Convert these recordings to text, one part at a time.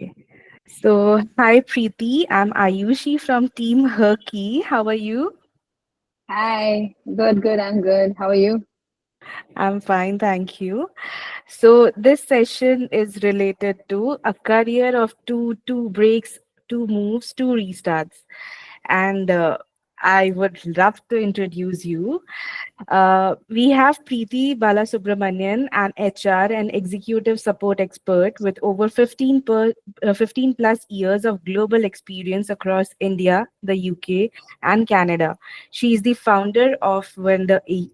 Okay. So, hi Preeti, I'm Ayushi from Team HerKey. How are you? Hi, good. I'm good. How are you? I'm fine, thank you. So, this session is related to a career of two breaks, two moves, two restarts. And I would love to introduce you. We have Preeti Balasubramanian, an HR and executive support expert with over 15 plus years of global experience across India, the UK, and Canada. She is the founder of WonderEA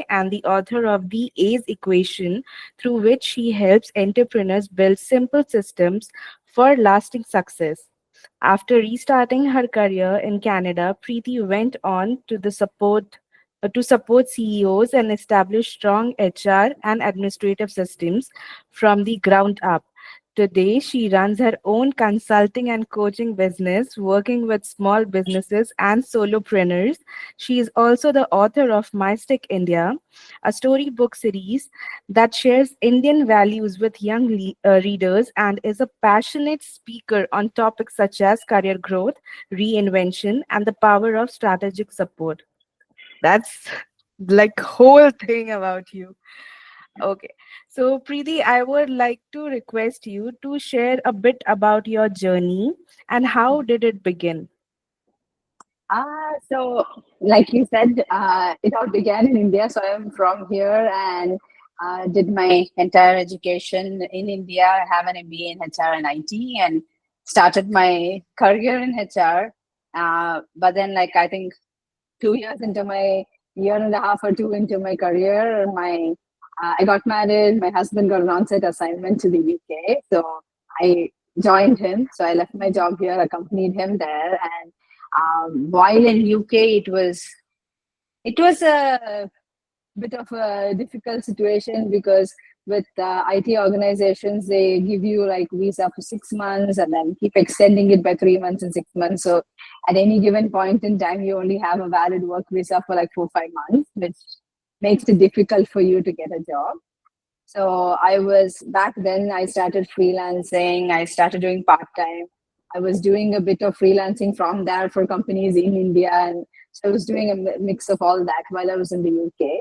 and the author of the A's equation, through which she helps entrepreneurs build simple systems for lasting success. After restarting her career in Canada, Preeti went on to support CEOs and establish strong HR and administrative systems from the ground up. Today, she runs her own consulting and coaching business, working with small businesses and solopreneurs. She is also the author of My Stick India, a storybook series that shares Indian values with young readers, and is a passionate speaker on topics such as career growth, reinvention, and the power of strategic support. That's like whole thing about you. Okay. So Preeti, I would like to request you to share a bit about your journey and how did it begin? So like you said, it all began in India. So I'm from here and did my entire education in India. I have an MBA in HR and IT and started my career in HR. But then, like, I think 2 years into my year and a half or two into my career, I got married. My husband got an on-site assignment to the UK, so I joined him. So I left my job here, accompanied him there, and while in UK, it was a bit of a difficult situation because with IT organizations, they give you like visa for 6 months and then keep extending it by 3 months and 6 months. So at any given point in time, you only have a valid work visa for like 4 5 months, which makes it difficult for you to get a job. So I was back then, I started freelancing, I started doing part time. I was doing a bit of freelancing from there for companies in India. And so I was doing a mix of all that while I was in the UK.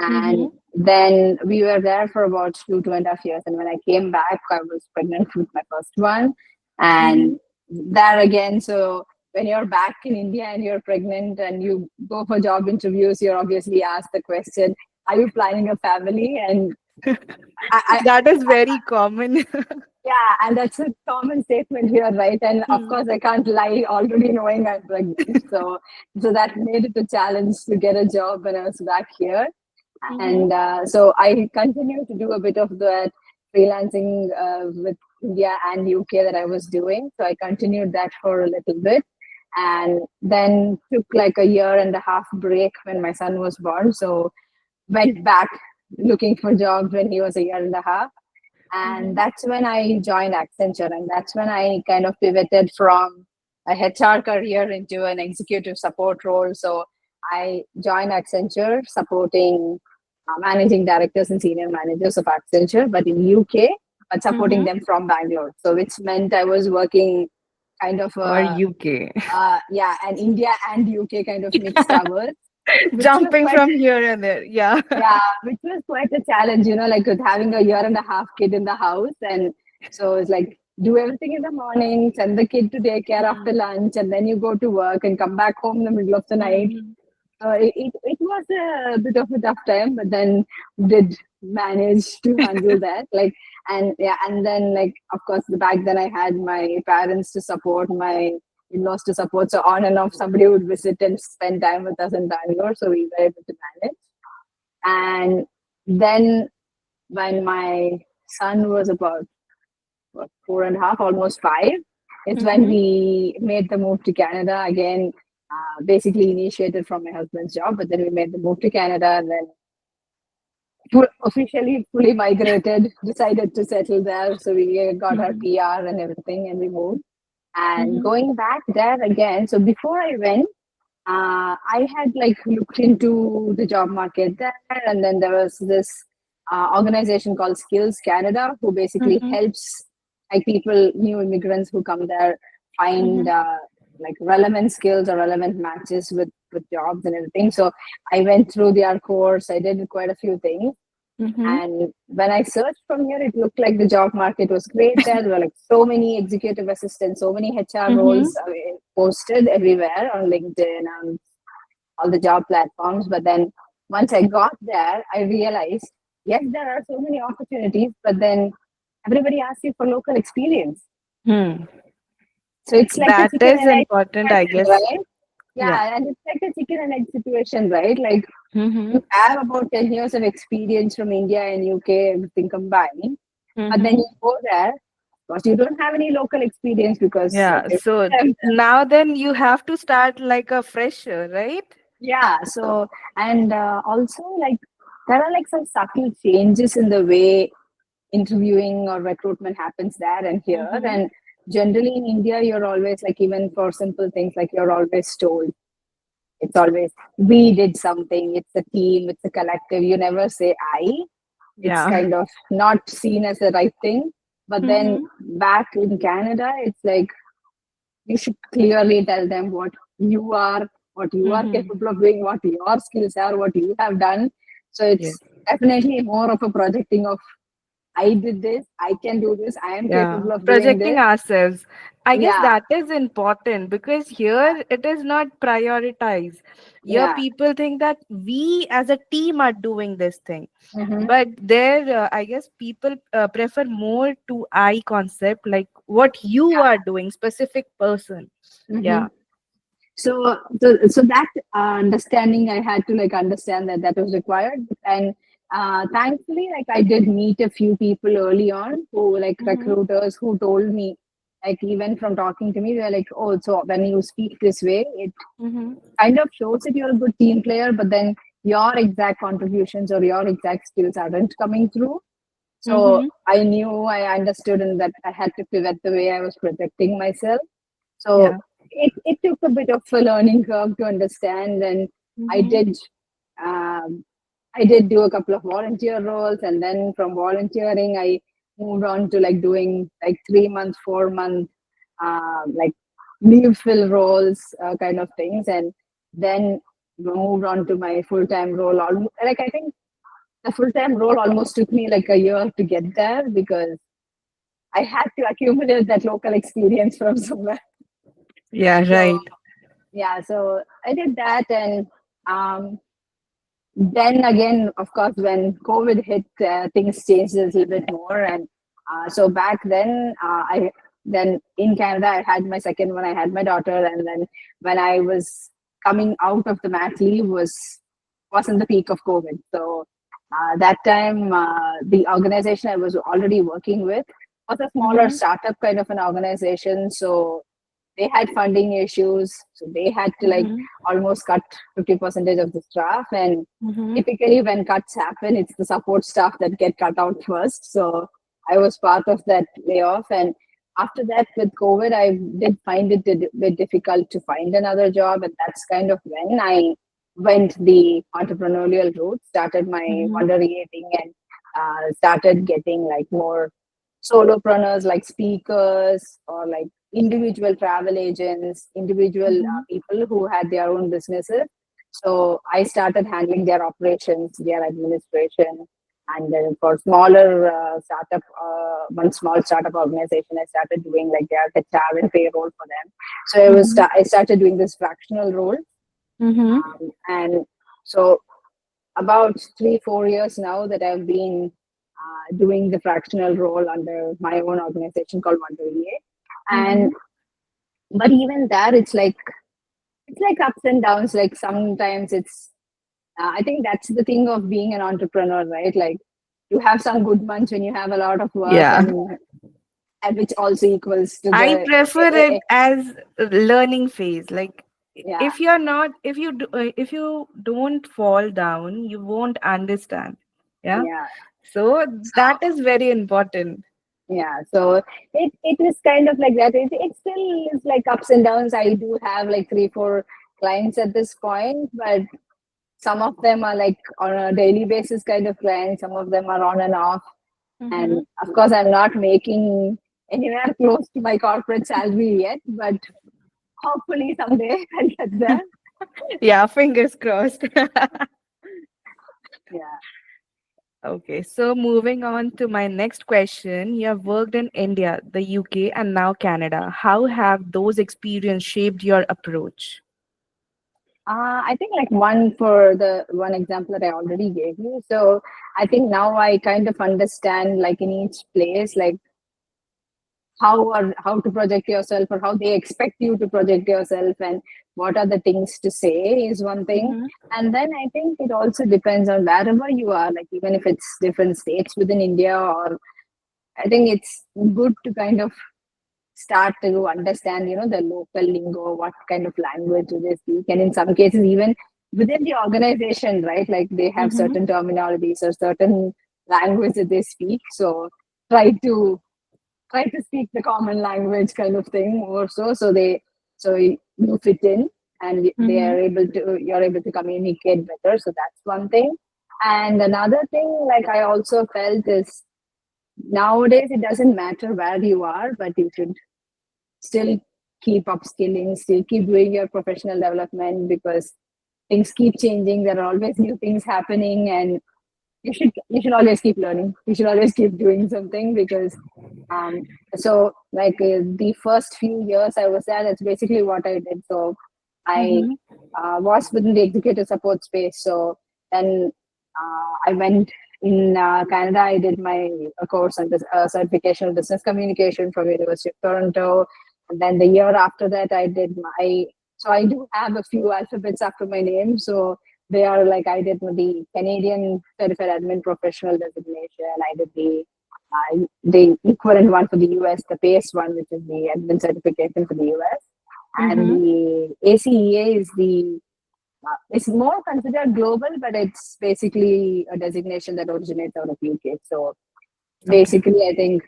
And Mm-hmm. then we were there for about 2.5 years. And when I came back, I was pregnant with my first one. Mm-hmm. And there again, so when you're back in India and you're pregnant and you go for job interviews, you're obviously asked the question, are you planning a family? And I, That is very common. yeah, and that's a common statement here, right? And of Hmm. course, I can't lie already knowing I'm pregnant. So that made it a challenge to get a job when I was back here. Mm-hmm. And so I continue to do a bit of that freelancing with India and UK that I was doing. So I continued that for a little bit and then took like a year and a half break when my son was born. So went back looking for jobs when he was a year and a half, and Mm-hmm. that's when I joined Accenture, and that's when I kind of pivoted from a HR career into an executive support role. So I joined Accenture supporting managing directors and senior managers of Accenture, but in UK, but supporting Mm-hmm. them from Bangalore. So which meant I was working kind of Or UK. yeah, an India and UK kind of mixed hours, which was Jumping quite from here and there. Yeah. yeah, which was quite a challenge, like with having a year and a half kid in the house. And so it's like do everything in the morning, send the kid to daycare after Mm-hmm. lunch, and then you go to work and come back home in the middle of the night. Mm-hmm. It was a bit of a tough time, but then did manage to handle that. Like, and yeah, and then like, of course, back then I had my parents to support, my in-laws to support. So on and off, somebody would visit and spend time with us in Bangalore. So we were able to manage. And then when my son was about 4.5, almost 5, it's when Mm-hmm. we made the move to Canada again. Basically initiated from my husband's job, but then we made the move to Canada and then officially fully migrated, decided to settle there. So we got our Mm-hmm. PR and everything and we moved. And Mm-hmm. going back there again, so before I went, I had like looked into the job market there, and then there was this organization called Skills Canada, who basically Mm-hmm. helps. like people, new immigrants who come there, find Mhm. like relevant skills or relevant matches with jobs and everything. So I went through their course. I did quite a few things. Mhm. And when I searched from here, it looked like the job market was great there. There were like so many executive assistants, so many HR roles Mhm. posted everywhere on LinkedIn, on all the job platforms. But then once I got there, I realized, yes, there are so many opportunities, but then everybody asks you for local experience. Hmm. So it's like a That chicken is and egg important, I situation, guess. right? Yeah. Yeah, and it's like a chicken and egg situation, right? Like Mhm. you have about 10 years of experience from India and UK, everything combined, but then Mhm. you go there, because you don't have any local experience because Yeah. they So don't have. now then you have to start like a fresher, right? Yeah, so and also like there are like some subtle changes in the way interviewing or recruitment happens there and here. Mhm. And generally in India, you're always like, even for simple things, like you're always told, it's always we did something, it's a team, it's a collective. You never say I. It's Yeah. kind of not seen as the right thing. But then Mhm. back in Canada, it's like you should clearly tell them what you are Mhm. capable of doing, what your skills are, what you have done. So it's Yes. definitely more of a projecting of I did this, I can do this, I am Yeah, capable of doing projecting this. ourselves. I guess Yeah, that is important because here it is not prioritized. Here yeah. people think that we as a team are doing this thing, Mm-hmm. but there, I guess people prefer more to I concept, like what you are doing, specific person. Mm-hmm. Yeah. So that understanding, I had to like understand that that was required. And thankfully, like I did meet a few people early on who like Mm-hmm. recruiters who told me, like even from talking to me, they're like, oh, so when you speak this way, it Mm-hmm. kind of shows that you're a good team player, but then your exact contributions or your exact skills aren't coming through. So Mm-hmm. I knew, I understood, and that I had to pivot the way I was projecting myself. So Yeah. it took a bit of a learning curve to understand, and I Mm-hmm. did um, I did do a couple of volunteer roles, and then from volunteering I moved on to like doing like 3 month, 4 month like leave fill roles, kind of things, and then moved on to my full time role. Like I think the full time role almost took me like a year to get there because I had to accumulate that local experience from somewhere. Yeah. So Right. yeah, so I did that, and um, then again, of course, when COVID hit, things changed a little bit more, and so back then, I then in Canada, I had my second one. I had my daughter, and then when I was coming out of the mat leave wasn't the peak of COVID. So that time, the organization I was already working with was a smaller Mm-hmm. startup kind of an organization. So they had funding issues, so they had to like Mm-hmm. almost cut 50% of the staff. And Mm-hmm. typically when cuts happen, it's the support staff that get cut out first. So I was part of that layoff. And after that, with COVID, I did find it a bit difficult to find another job, and that's kind of when I went the entrepreneurial route, started my Mm-hmm. WonderEA thing, and started getting like more solopreneurs, like speakers or like individual travel agents, individual Mm-hmm. people who had their own businesses. So I started handling their operations, their administration, and then for smaller one small startup organization, I started doing like their HR and payroll for them. So Mm-hmm. I started doing this fractional role, Mm-hmm. and so about 3 4 years now that I've been doing the fractional role under my own organization called WonderEA. Mm-hmm. And but even there, it's like ups and downs. Like sometimes it's I think that's the thing of being an entrepreneur, right? Like you have some good months when you have a lot of work, Yeah. and which also equals to I the prefer it as a learning phase. Like yeah. if you're not, if you don't fall down, you won't understand. Yeah. Yeah. So So that is very important. yeah, so it is kind of like that. It still is like ups and downs. I do have like 3 4 clients at this point, but some of them are like on a daily basis kind of clients. Some of them are on and off, Mm-hmm. and of course, I'm not making anywhere close to my corporate salary yet, but hopefully someday I'll get there. Yeah, fingers crossed. Yeah. Okay, so moving on to my next question. You have worked in India, the UK, and now Canada. How have those experiences shaped your approach? I think like one for the one example that I already gave you. So I think now I kind of understand like in each place, like how to project yourself or how they expect you to project yourself and what are the things to say is one thing. Mm-hmm. And then I think it also depends on wherever you are, like even if it's different states within India, or I think it's good to kind of start to understand, the local lingo, what kind of language do they speak, and in some cases even within the organization, right? Like they have Mm-hmm. certain terminologies or certain language that they speak. So try to speak the common language kind of thing or so you fit in and they Mm-hmm. are able to you're able to communicate better. So that's one thing. And another thing, like I also felt is nowadays it doesn't matter where you are, but you should still keep upskilling, still keep doing your professional development because things keep changing. There are always new things happening, and you should always keep learning. You should always keep doing something because um so like the first few years I was there, that's basically what I did. So I Mm-hmm. was within the executive support space. So then I went in Canada. I did my course on this certification of business communication from University of Toronto, and then the year after that, I did my. So I do have a few alphabets after my name. So they are like I did the Canadian Certified Admin Professional designation. I did the equivalent one for the US, the PACE one, which is the admin certification for the US, and Mm-hmm. the ACEA is the it's more considered global, but it's basically a designation that originates out of UK. So Okay. basically, I think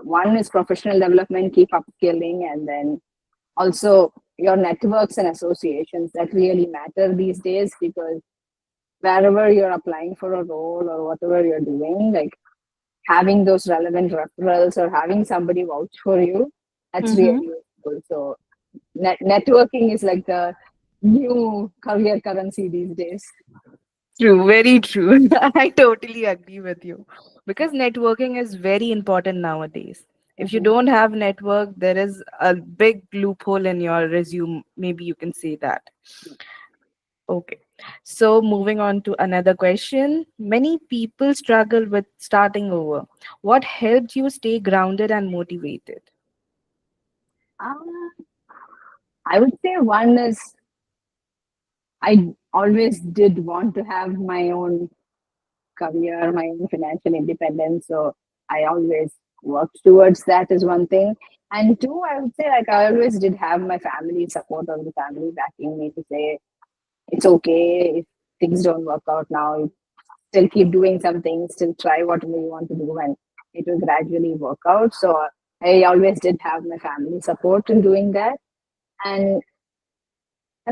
one is professional development, keep upskilling, and then also your networks and associations that really matter these days because wherever you're applying for a role or whatever you're doing, like having those relevant referrals or having somebody vouch for you, that's Mm-hmm. really useful. So networking is like the new career currency these days. True, very true. I totally agree with you because networking is very important nowadays. If you Mhm. don't have network, there is a big loophole in your resume. Maybe you can say that. Okay. So moving on to another question. Many people struggle with starting over. What helped you stay grounded and motivated? Uh, I would say one is I always did want to have my own career, my own financial independence. So I always worked towards that is one thing. And two, I would say like I always did have my family support or the family backing me to say it's okay if things don't work out now. You still keep doing something, still try whatever you want to do, and it will gradually work out. So I always did have my family support in doing that. And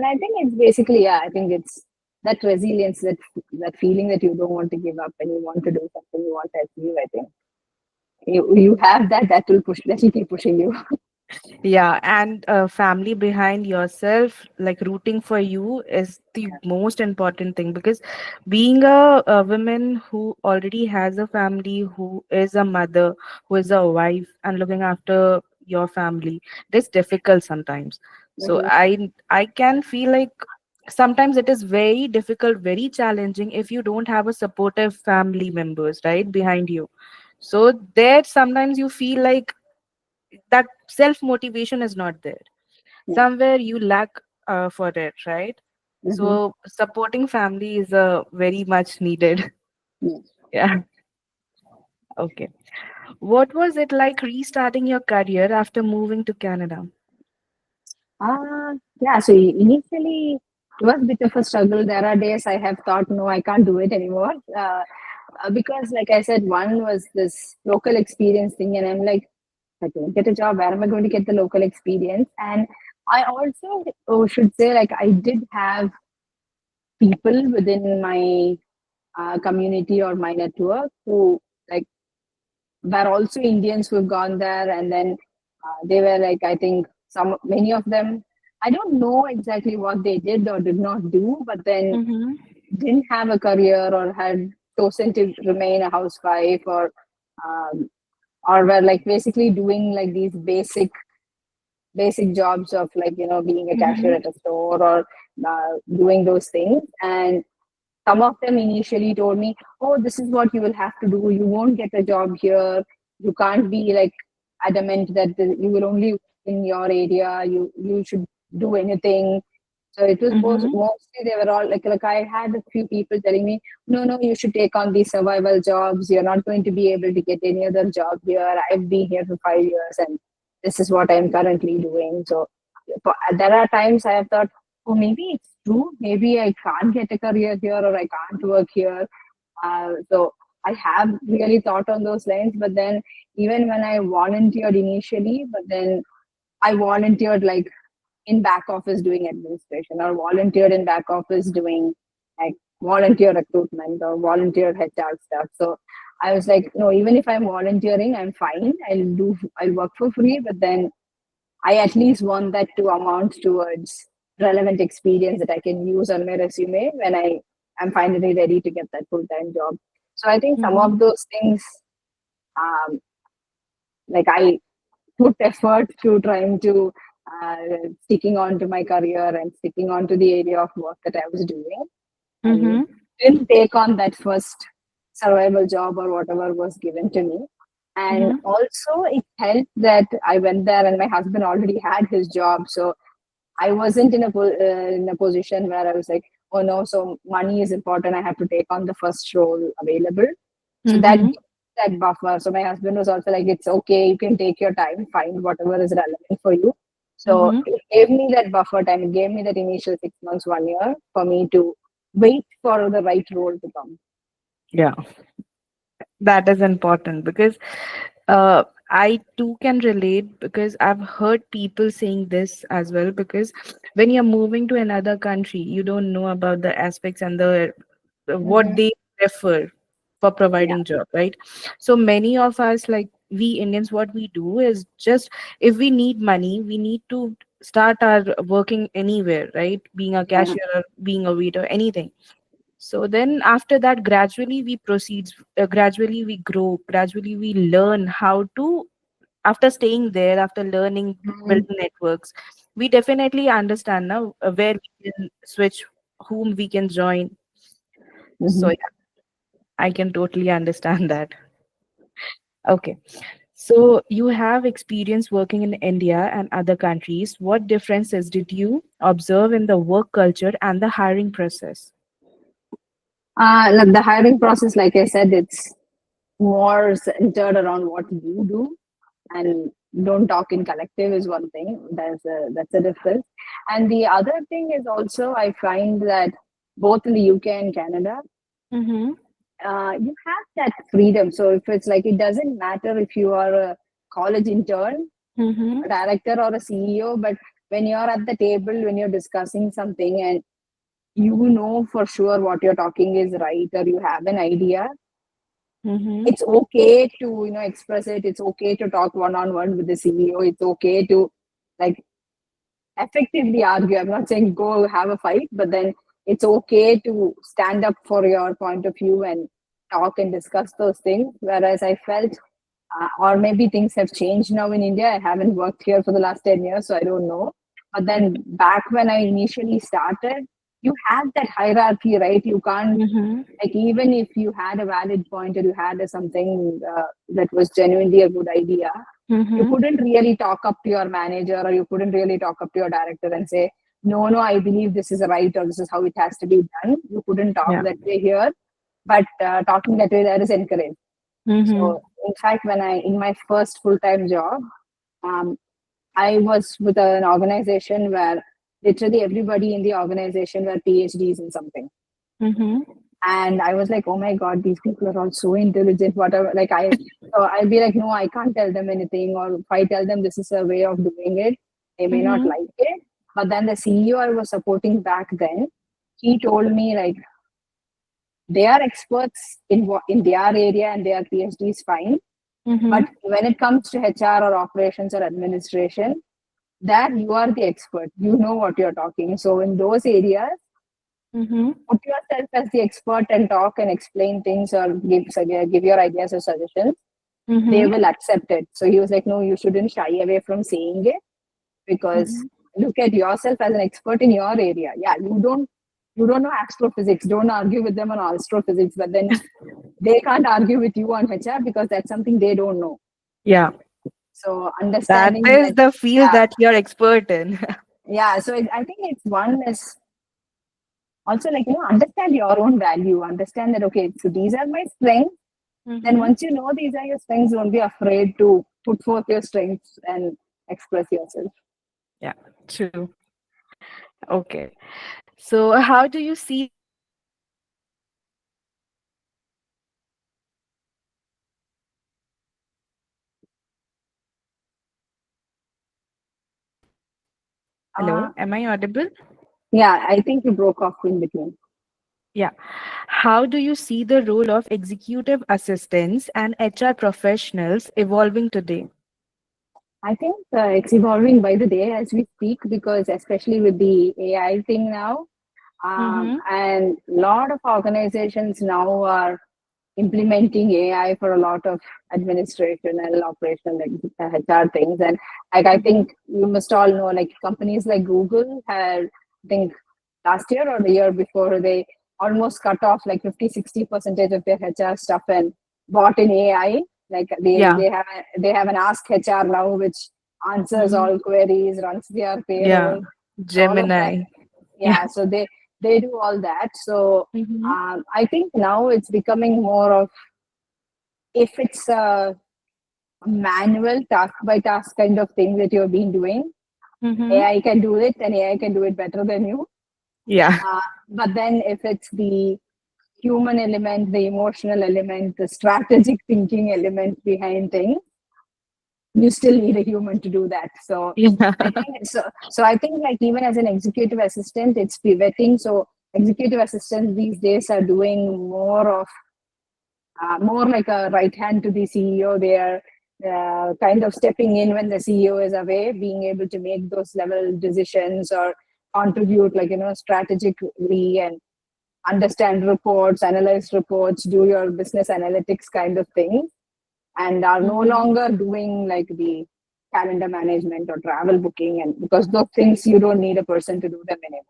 I think it's basically, yeah, I think it's that resilience, that feeling that you don't want to give up and you want to do something, you want to achieve. I think you have that will keep pushing you. Yeah, and family behind yourself, like rooting for you, is the most important thing because being a woman who already has a family, who is a mother, who is a wife, and looking after your family, it is difficult sometimes. So Mhm. I can feel like sometimes it is very difficult, very challenging if you don't have a supportive family members right behind you. So there sometimes you feel like that self motivation is not there, Yeah. somewhere you lack for it, right? Mhm. So supporting family is very much needed. Yeah. Yeah. Okay, what was it like restarting your career after moving to Canada? Yeah. So initially, it was a bit of a struggle. There are days I have thought, no, I can't do it anymore. Because, like I said, one was this local experience thing, and I'm like, if I don't get a job, where am I going to get the local experience? And I also should say, like, I did have people within my community or my network who, like, were also Indians who've gone there, and then they were like, I think many of them, I don't know exactly what they did or did not do, but then Mm-hmm. didn't have a career or had chosen to remain a housewife, um, or were like basically doing like these basic jobs of like being a cashier Mm-hmm. at a store, or doing those things. And some of them initially told me, oh, this is what you will have to do, you won't get a job here, you can't be like adamant that you will only work in your area, you should do anything. So it was Mm-hmm. mostly they were all like I had a few people telling me, no, you should take on these survival jobs. You're not going to be able to get any other job here. I've been here for 5 years, and this is what I'm currently doing. So there are times I have thought, oh, maybe it's true. Maybe I can't get a career here, or I can't work here. So I have really thought on those lines. But then even when I volunteered initially, but then I volunteered like in back office doing administration, or volunteered in back office doing like volunteer recruitment or volunteer HR stuff. So I was like, no, even if I'm volunteering, I'm fine. I'll work for free, but then I at least want that to amount towards relevant experience that I can use on my resume when I am finally ready to get that full-time job. So I think some Mm-hmm. of those things, um, like I put effort to trying to sticking on to my career and sticking on to the area of work that I was doing, and Mm-hmm. didn't take on that first survival job or whatever was given to me. And Mm-hmm. also it helped that I went there and my husband already had his job, so I wasn't in a position where I was like, oh no, so money is important, I have to take on the first role available. So that Mm-hmm. gives that buffer. So my husband was also like, it's okay, you can take your time, find whatever is relevant for you. So Mm-hmm. it gave me that buffer time. It gave me that initial 6 months, 1 year for me to wait for the right role to come. Yeah, that is important because I too can relate because I've heard people saying this as well. Because when you're moving to another country, you don't know about the aspects and the what Hmm. they prefer for Yeah. providing job, right? So many of us, like we Indians, what we do is just if we need money, we need to start our working anywhere, right? Being a Mhm. cashier or being a waiter, anything. So then after that, gradually we proceed, gradually we grow, gradually we learn how to, after staying there, after learning, Mhm. building networks, we definitely understand now where we can switch, whom we can join. So Mhm. yeah, I can totally understand that. Okay. So you have experience working in India and other countries. What differences did you observe in the work culture and the hiring process? Like the hiring process, like I said, it's more centered around what you do, and don't talk in collective is one thing. That's a difference. And the other thing is also I find that both in the UK and Canada, Mm-hmm. you have that freedom. So if it's like, it doesn't matter if you are a college intern, Mm-hmm. a director, or a CEO, but when you're at the table, when you're discussing something and you know for sure what you're talking is right, or you have an idea, Mm-hmm. it's okay to express it. It's okay to talk one on one with the CEO. It's okay to like effectively argue. I'm not saying go have a fight, but then it's okay to stand up for your point of view and talk and discuss those things. Whereas I felt, or maybe things have changed now in India. I haven't worked here for the last 10 years, so I don't know. But then back when I initially started, you have that hierarchy, right? You can't, Mm-hmm. like, even if you had a valid point or you had something that was genuinely a good idea, you Mm-hmm. couldn't really talk up to your manager, or you couldn't really talk up to your director and say, no, I believe this is right, or this is how it has to be done. You couldn't talk Yeah. that way here, but talking that way there is encouraged. Mm-hmm. So in fact, when I in my first full-time job, um, I was with an organization where literally everybody in the organization were PhDs in something. Mm-hmm. And I was like, oh my God, these people are all so intelligent, whatever. So I'd be like, no, I can't tell them anything. Or if I tell them this is a way of doing it, they may not Mm-hmm. like it. But then the CEO I was supporting back then, he told me, like, they are experts in their area and their PhD is fine. Mm-hmm. But when it comes to HR or operations or administration, that you are the expert. You know what you're talking. So in those areas, Mm-hmm. put yourself as the expert and talk and explain things or give your ideas or suggestions. They Mm-hmm. will accept it. So he was like, no, you shouldn't shy away from saying it, because Mm-hmm. look at yourself as an expert in your area. Yeah, you don't know astrophysics. Don't argue with them on astrophysics, but then they can't argue with you on HR because that's something they don't know. Yeah, So that understanding is that, the field yeah, that you're expert in. yeah. So I think it's one is also like, understand your own value, understand that, okay, so these are my strengths. Then Mm-hmm. once you know these are your strengths, don't be afraid to put forth your strengths and express yourself. Yeah, true. Okay. So, how do you see the role of executive assistants evolving today? uh, Hello, am I audible? yeah, I think you broke off in between. Yeah. How do you see the role of executive assistants and HR professionals evolving today? I think it's evolving by the day as we speak, because especially with the AI thing now, Mm-hmm. and a lot of organizations now are implementing AI for a lot of administration and operational, like HR things. And like, I Mm-hmm. think you must all know, like companies like Google had, I think last year or the year before, they almost cut off like 50-60% of their HR stuff and bought in AI. Like Yeah. they have an Ask HR now, which answers Mm-hmm. all queries, runs their Yeah. payroll, all of that. Gemini. Yeah. Yeah, so they do all that. So Mm-hmm. I think now it's becoming more of, if it's a manual task by task kind of thing that you've been doing, Mm-hmm. AI can do it and AI can do it better than you. Yeah. But then if it's the human element, the emotional element, the strategic thinking element behind things, you still need a human to do that. So Yeah. I think so I think, like, even as an executive assistant, it's pivoting. So executive assistants these days are doing more like a right hand to the CEO. They are kind of stepping in when the CEO is away, being able to make those level decisions or contribute, like, strategically, and understand reports, analyze reports, do your business analytics kind of thing, and are no Mm-hmm. longer doing like the calendar management or travel booking, and because those things you don't need a person to do them anymore.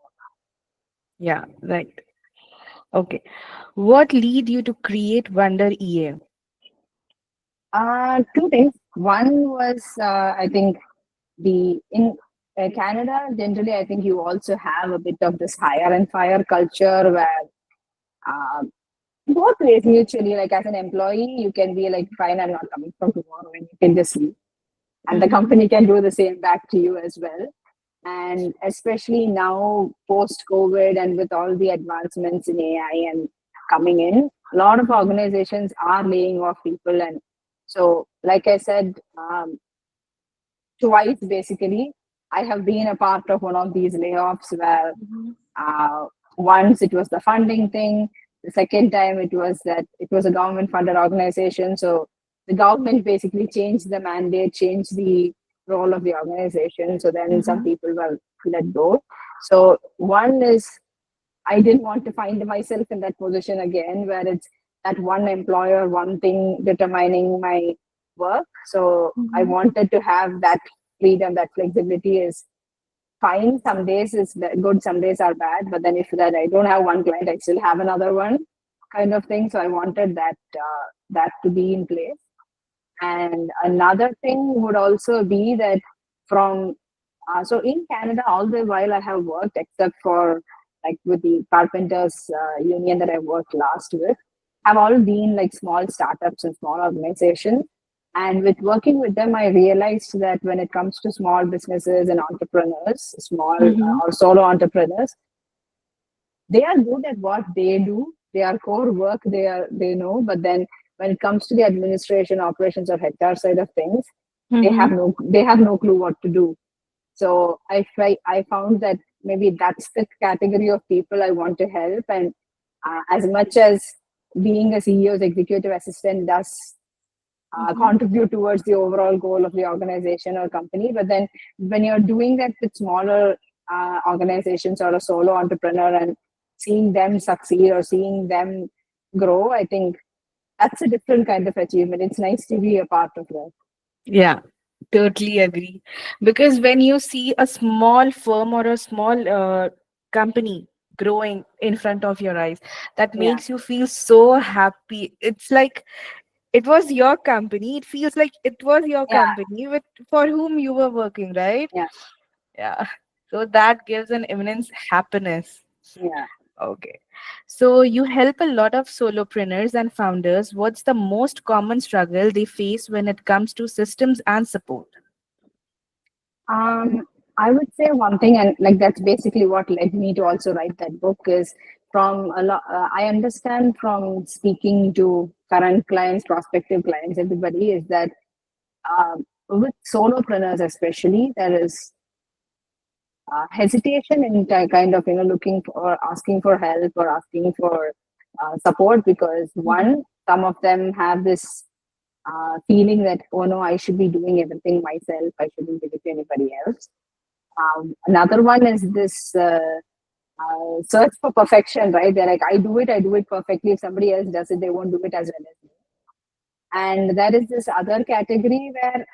Yeah. Right. Okay. What lead you to create Wonder EA? Two things. One was, I think, the in Canada generally, I think you also have a bit of this hire and fire culture where, um, both ways mutually, like as an employee, you can be like, fine, I'm not coming from tomorrow, and you can just leave. And the Mm-hmm. company can do the same back to you as well. And especially now, post COVID, and with all the advancements in AI and coming in, a lot of Mm-hmm. organizations are laying off people. And so, like I said, twice basically, I have been a part of one of these layoffs where, Mm-hmm. uh, once it was the funding thing, the second time it was that it was a government funded organization. So the government basically changed the mandate, changed the role of the organization. So then some Mm-hmm. people were let go. So one is, I didn't want to find myself in that position again, where it's that one employer, one thing determining my work. So I Mm-hmm. wanted to have that freedom, that flexibility is fine. Some days is good, some days are bad. But then if that I don't have one client, I still have another one, kind of thing. So I wanted that to be in place. And another thing would also be that, from so in Canada, all the while I have worked, except for like with the carpenters union that I worked last with, have all been like small startups and small organizations. And with working with them, I realized that when it comes to small businesses and entrepreneurs, small Mm-hmm. or solo entrepreneurs, they are good at what they do. Their core work they know, but then when it comes to the administration, operations, or HR side of things, Mm-hmm. they have no clue what to do. So I found that maybe that's the category of people I want to help. And as much as being a CEO's executive assistant does Mm-hmm. contribute towards the overall goal of the organization or company. But then when you're doing that with smaller organizations or a solo entrepreneur and seeing them succeed or seeing them grow, I think that's a different kind of achievement. It's nice to be a part of that. Yeah, totally agree. Because when you see a small firm or a small company growing in front of your eyes, that Yeah, makes you feel so happy. It's like it was your company. It feels like it was your yeah, company with for whom you were working, right? yeah, Yeah. So that gives an immense happiness. yeah. Okay. So you help a lot of solopreneurs and founders. What's the most common struggle they face when it comes to systems and support? Um, I would say one thing, and like that's basically what led me to also write that book is from a lot. I understand from speaking to current clients, prospective clients, everybody is that with solopreneurs especially, there is hesitation in kind of looking for or asking for help or asking for support because Mm-hmm. one, some of them have this feeling that oh no, I should be doing everything myself. I shouldn't give it to anybody else. Another one is this search for perfection, right? They're like, I do it perfectly. If somebody else does it, they won't do it as well as me. And there is this other category where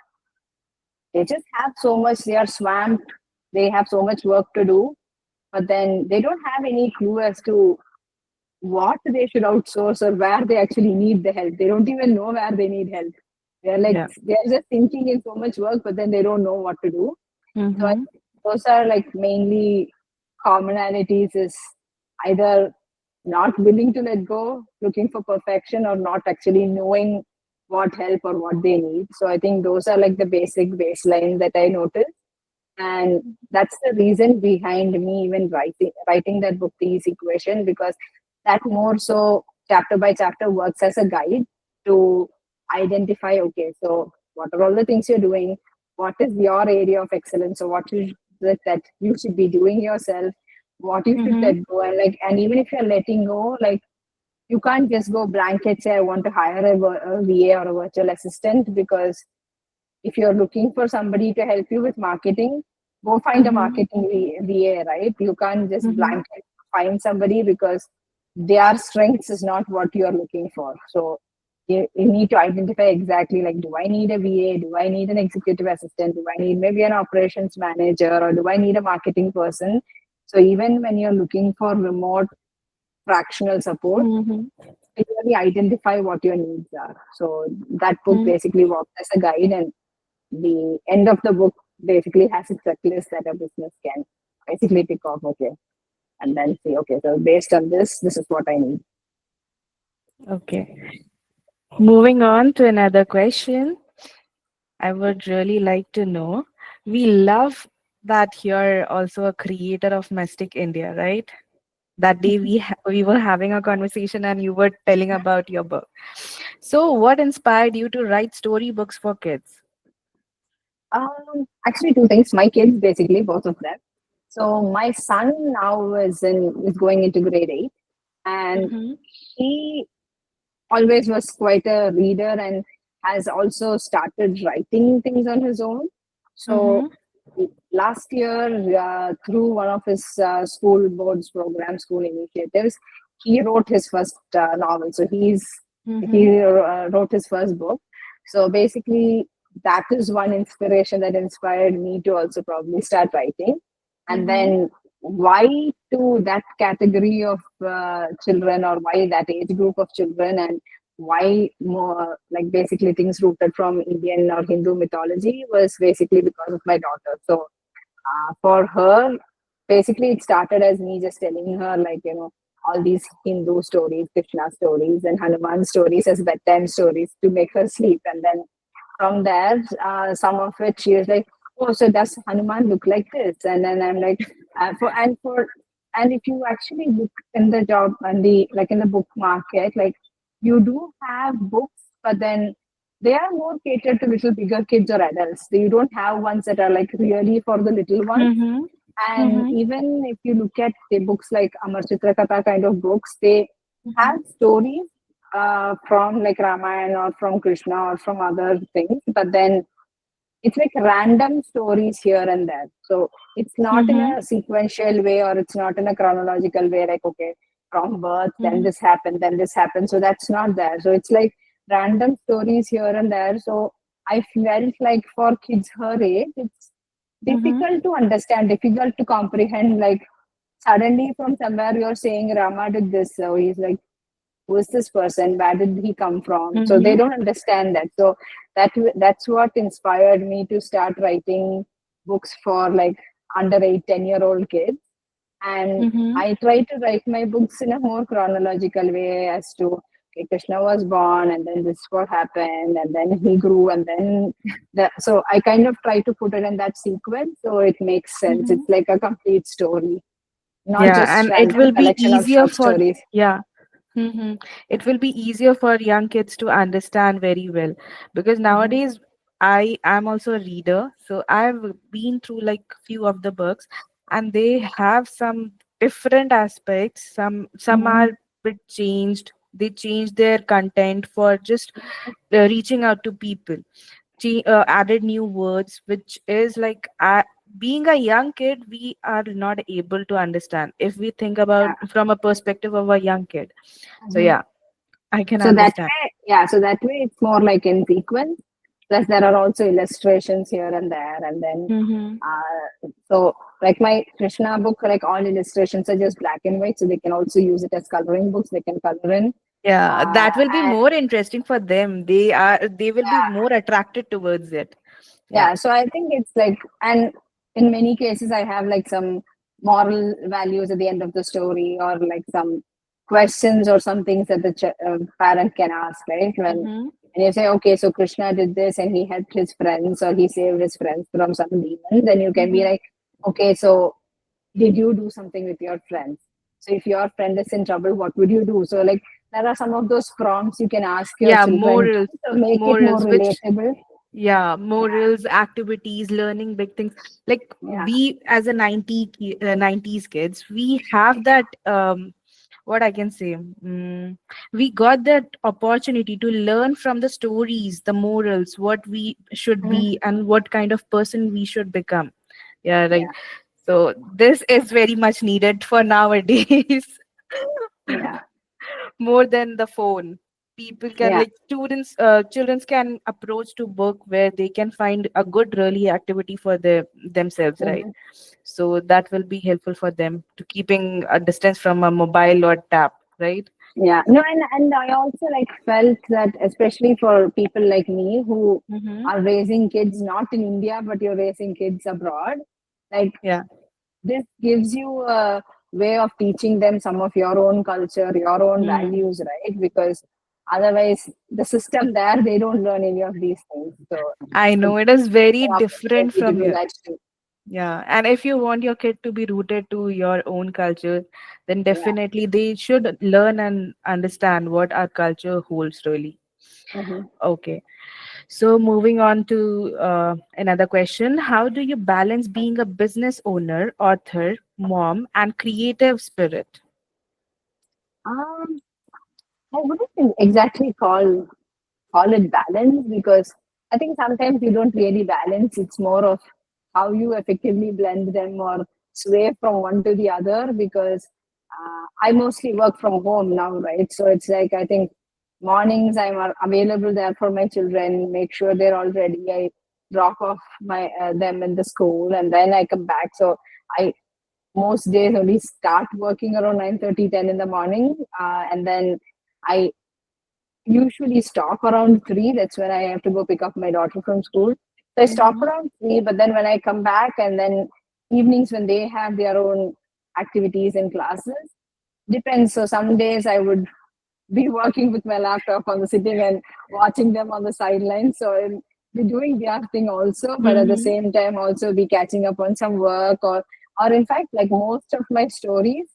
they just have so much, they are swamped, they have so much work to do, but then they don't have any clue as to what they should outsource or where they actually need the help. They don't even know where they need help. They're like, Yeah. they're just thinking in so much work, but then they don't know what to do. So I Mm-hmm. think those are like mainly commonalities is either not willing to let go, looking for perfection, or not actually knowing what help or what they need. So I think those are like the basic baseline that I noticed. And that's the reason behind me even writing that book, The Easy Equation, because that more so chapter by chapter works as a guide to identify, okay, so what are all the things you're doing? What is your area of excellence? So what is it that you should be doing yourself? What you should Mm-hmm. let go? And like, and even if you're letting go, like you can't just go blanket say I want to hire a VA or a virtual assistant, because if you're looking for somebody to help you with marketing, go find a Mm-hmm. marketing VA, right? You can't just Mm-hmm. blanket find somebody because their strengths is not what you're looking for. So you need to identify exactly like, do I need a VA? Do I need an executive assistant? Do I need maybe an operations manager? Or do I need a marketing person? So even when you're looking for remote fractional support, Mm-hmm. clearly identify what your needs are. So that book basically works as a guide, and the end of the book basically has a checklist that a business can basically pick off, okay, and then say, okay, so based on this, this is what I need. Okay. Moving on to another question. I would really like to know. We love that you're also a creator of Mystic India, right? That day we were having a conversation and you were telling about your book. So, what inspired you to write storybooks for kids? Actually, two things. My kids, basically, both of them. So my son now is going into grade 8, and Mm-hmm. he always was quite a reader and has also started writing things on his own. So Mm-hmm. last year, through one of his school boards program, school initiatives, he wrote his first novel. So Mm-hmm. he wrote his first book. So basically, that is one inspiration that inspired me to also probably start writing. And Mm-hmm. then why to that category of children, or why that age group of children, and why more like basically things rooted from Indian or Hindu mythology was basically because of my daughter. So for her, basically it started as me just telling her like, all these Hindu stories, Krishna stories, and Hanuman stories as bedtime stories to make her sleep. And then from there, some of it she was like, oh, so does Hanuman look like this? And then I'm like, for and if you actually look in the job and the like in the book market, like you do have books, but then they are more catered to little bigger kids or adults. So you don't have ones that are like really for the little ones. Mm-hmm. And Mm-hmm. even if you look at the books like Amar Chitra Katha kind of books, they have Mm-hmm. stories, from like Ramayana or from Krishna or from other things, but then it's like random stories here and there. So it's not in Mm-hmm. a sequential way or it's not in a chronological way, like, okay, from birth, then Mm-hmm. this happened, then this happened. So that's not there. So it's like random stories here and there. So I felt like for kids her age, it's Mm-hmm. difficult to understand, difficult to comprehend. Like suddenly from somewhere you're saying Rama did this. So he's like, who is this person, where did he come from, so they Mm-hmm. don't understand that. So that's what inspired me to start writing books for like under 8 10 year old kids. And Mm-hmm. I try to write my books in a more chronological way as to, okay, Krishna was born and then this what happened and then he grew and then so I kind of try to put it in that sequence so it makes sense. Mm-hmm. It's like a complete story, not Yeah, just and it random will be collection of easier short for, stories. yeah. Mm-hmm. It will be easier for young kids to understand very well, because Hmm. nowadays I am also a reader, so I've been through like few of the books, and they have some different aspects. Some Hmm. are bit changed. They change their content for just reaching out to people. Added new words, which is like, being a young kid, we are not able to understand if we think about Yeah. from a perspective of a young kid. So Mhm. yeah, I can So that understand. way, yeah, so that way it's more like in sequence. Plus, there are also illustrations here and there, and then Mm-hmm. so like my Krishna book, like all illustrations are just black and white, so they can also use it as coloring books. They can color in, Yeah, uh, that will be and more interesting for them. They will be more attracted towards it. Yeah. yeah, so I think it's like, and in many cases I have like some moral values at the end of the story or like some questions or some things that the parent can ask, right? Mm-hmm. When you say, okay, so Krishna did this and he helped his friends or he saved his friends from some demon, then you can be Mm-hmm. like, okay, so did you do something with your friends? So if your friend is in trouble, what would you do? So like there are some of those prompts you can ask your Yeah, children morals, to make it more morals, which, relatable. yeah, Yeah, morals, activities, learning big things. Like, yeah. we as a 90s kids, we have that, what I can say, we got that opportunity to learn from the stories, the morals, what we should Mhm. be and what kind of person we should become. Yeah, right. Yeah, So this is very much needed for nowadays. yeah, More than the phone. People can, yeah. like, children can approach to book where they can find a good really activity for themselves, right? Mhm. So that will be helpful for them to keeping a distance from a mobile or tab, right? Yeah. No, and I also like felt that especially for people like me who Mm-hmm. are raising kids not in India, but you're raising kids abroad, like Yeah. this gives you a way of teaching them some of your own culture, your own Hmm. values, right? Because otherwise the system there, they don't learn any of these things. So I it's know it is very an different opportunity to from do here. that too. Yeah, and if you want your kid to be rooted to your own culture, then Yeah. definitely they should learn and understand what our culture holds really. Mhm. Okay. So, moving on to another question. How do you balance being a business owner, author, mom, and creative spirit? Um, I wouldn't exactly call it balance because I think sometimes you don't really balance. It's more of how you effectively blend them or sway from one to the other because I mostly work from home now, right? So it's like I think mornings I'm available there for my children, make sure they're all ready. I drop off my them in the school and then I come back. So I most days only start working around 9:30, 10 in the morning and then I usually stop around 3. That's when I have to go pick up my daughter from school. So I stop Mm-hmm. around 3, but then when I come back and then evenings when they have their own activities and classes, depends. So some days I would be working with my laptop on the sitting and watching them on the sidelines. So I'll be doing their thing also, but at the Mm-hmm. same time also be catching up on some work or in fact like most of my stories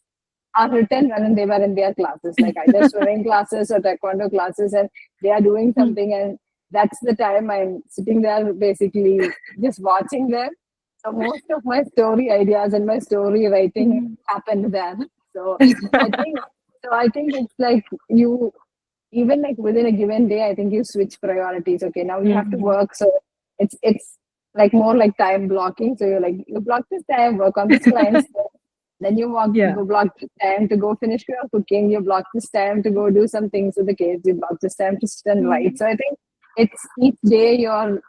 are written when they were in their classes, like either swimming classes or taekwondo classes, and they are doing something, and that's the time I'm sitting there basically just watching them. So most of my story ideas and my story writing happened there. So I think I think it's like you. even like within a given day, I think you switch priorities. Okay, now you have to Mm-hmm. work, so it's like more like time blocking. So you're like, you block this time, work on this client, then you Yeah. block this time to go finish your cooking. You block this time to go do some things with the kids. You block this time to sit and write. Mhm. So I think it's each day your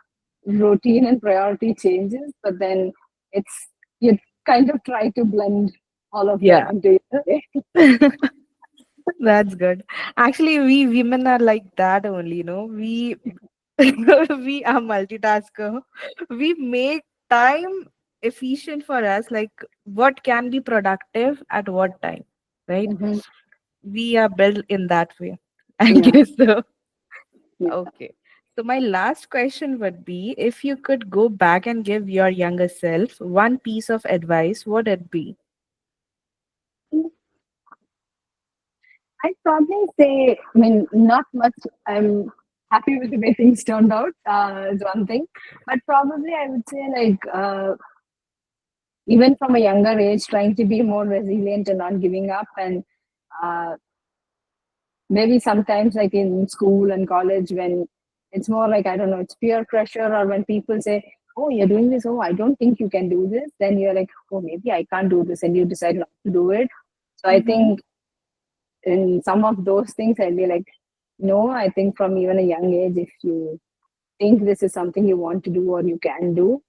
routine and priority changes, but then it's you kind of try to blend all of them Yeah. into your day. That's good. Actually, we women are like that only, We we are multitasker. We make time efficient for us, like what can be productive at what time, right? Hmm. We are built in that way. I Yeah, guess so. yeah. Okay. So my last question would be, if you could go back and give your younger self one piece of advice, what would it be? I'd probably say, I mean, not much. I'm happy with the way things turned out, is one thing. But probably I would say, like, even from a younger age, trying to be more resilient and not giving up. And uh, maybe sometimes, like in school and college, when it's more like, I don't know, it's peer pressure, or when people say, oh, you're doing this, oh, I don't think you can do this, then you're like, oh, maybe I can't do this, and you decide not to do it. So I Mm-hmm. think in some of those things, I'd be like, no, I think from even a young age, if you think this is something you want to do or you can do,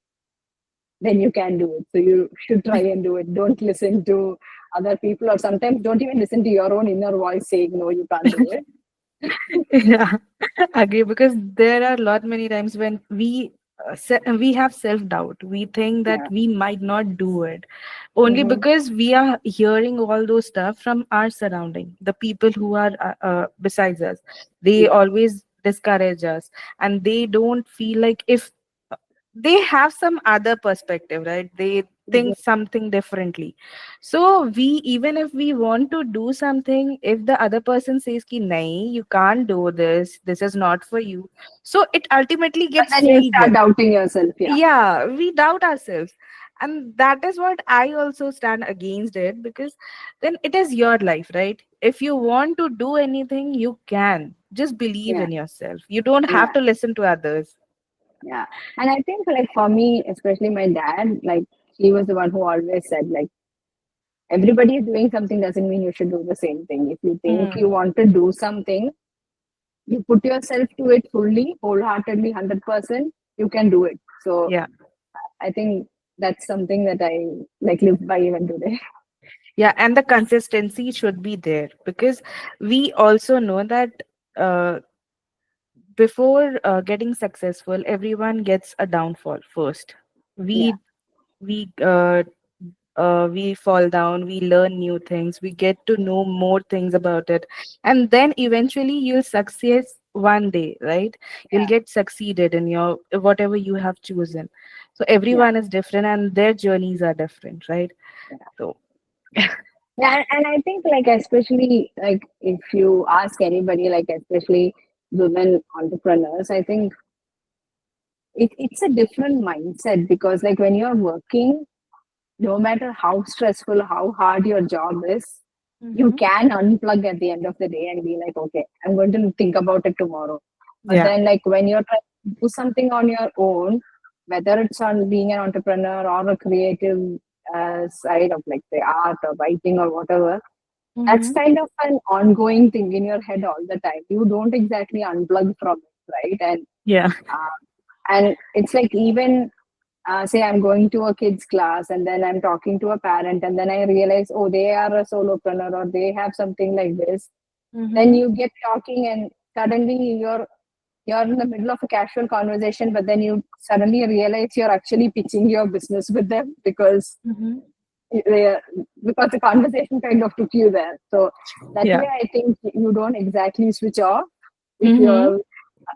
then you can do it. So you should try and do it. Don't listen to other people, or sometimes don't even listen to your own inner voice saying, no, you can't do it. Yeah, agree, because there are a lot many times when we have self doubt. We think that Yeah. we might not do it only Hmm. because we are hearing all those stuff from our surrounding, the people who are besides us. They Yeah. always discourage us, and they don't feel like, if they have some other perspective, right? They Hmm. think something differently. So we, even if we want to do something, if the other person says ki nahi, you can't do this, this is not for you, so it ultimately But gets then you failure. start doubting yourself. Yeah. Yeah, we doubt ourselves, and that is what I also stand against it, because then it is your life, right? If you want to do anything, you can just believe Yeah. in yourself. You don't have Yeah. to listen to others. Yeah. And I think, like, for me, especially my dad, like, he was the one who always said, like, everybody is doing something doesn't mean you should do the same thing. If you think you Mm, want to do something, you put yourself to it fully, wholeheartedly, 100%, you can do it. So yeah. I think that's something that I like live by even today. Yeah, and the consistency should be there, because we also know that uh, before getting successful, everyone gets a downfall first. Yeah, We we uh, uh, we fall down, we learn new things, we get to know more things about it, and then eventually you'll succeed one day, right? You'll yeah, get succeeded in your whatever you have chosen. So yeah, everyone is different and their journeys are different, right? yeah. So Yeah, and I think, like, especially like if you ask anybody, like especially women entrepreneurs, I think it's a different mindset, because like when you're working, no matter how stressful, how hard your job is, you Mhm. can unplug at the end of the day and be like, okay, I'm going to think about it tomorrow. But Yeah. then, like, when you're trying to do something on your own, whether it's on being an entrepreneur or a creative side of like the art or writing or whatever, that's Mhm. kind of an ongoing thing in your head all the time. You don't exactly unplug from it, right? Yeah. And it's like, even say I'm going to a kids class and then I'm talking to a parent, and then I realize, oh, they are a solopreneur or they have something like this. Then Mhm. you get talking, and suddenly you're in the middle of a casual conversation, but then you suddenly realize you're actually pitching your business with them, Mhm. they, because the conversation kind of took you there. So that Yeah. way, I think you don't exactly switch off. if Mhm. you're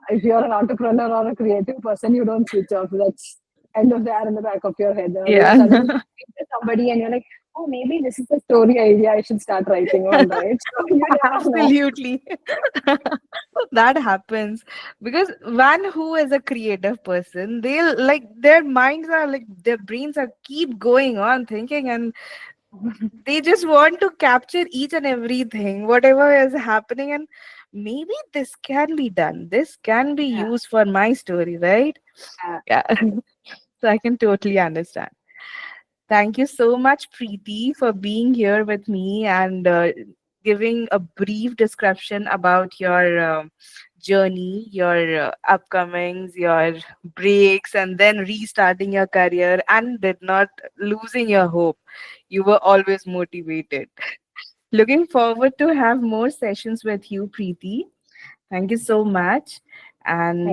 if you're an entrepreneur or a creative person, you don't switch off. That's kind of there in the back of your head. Or you're Yeah. suddenly talking to somebody and you're like, oh, maybe this is a story idea I should start writing on, right? So you never know. Absolutely. That happens because one who is a creative person, they'll like, their minds are like, their brains are keep going on thinking, and they just want to capture each and everything, whatever is happening. And maybe this can be done. This can be Yeah. used for my story, right? Yeah. Yeah. So I can totally understand. Thank you so much, Preeti, for being here with me and giving a brief description about your journey, your upcomings, your breaks, and then restarting your career and did not losing your hope. You were always motivated. Looking forward to have more sessions with you, Preeti. Thank you so much. And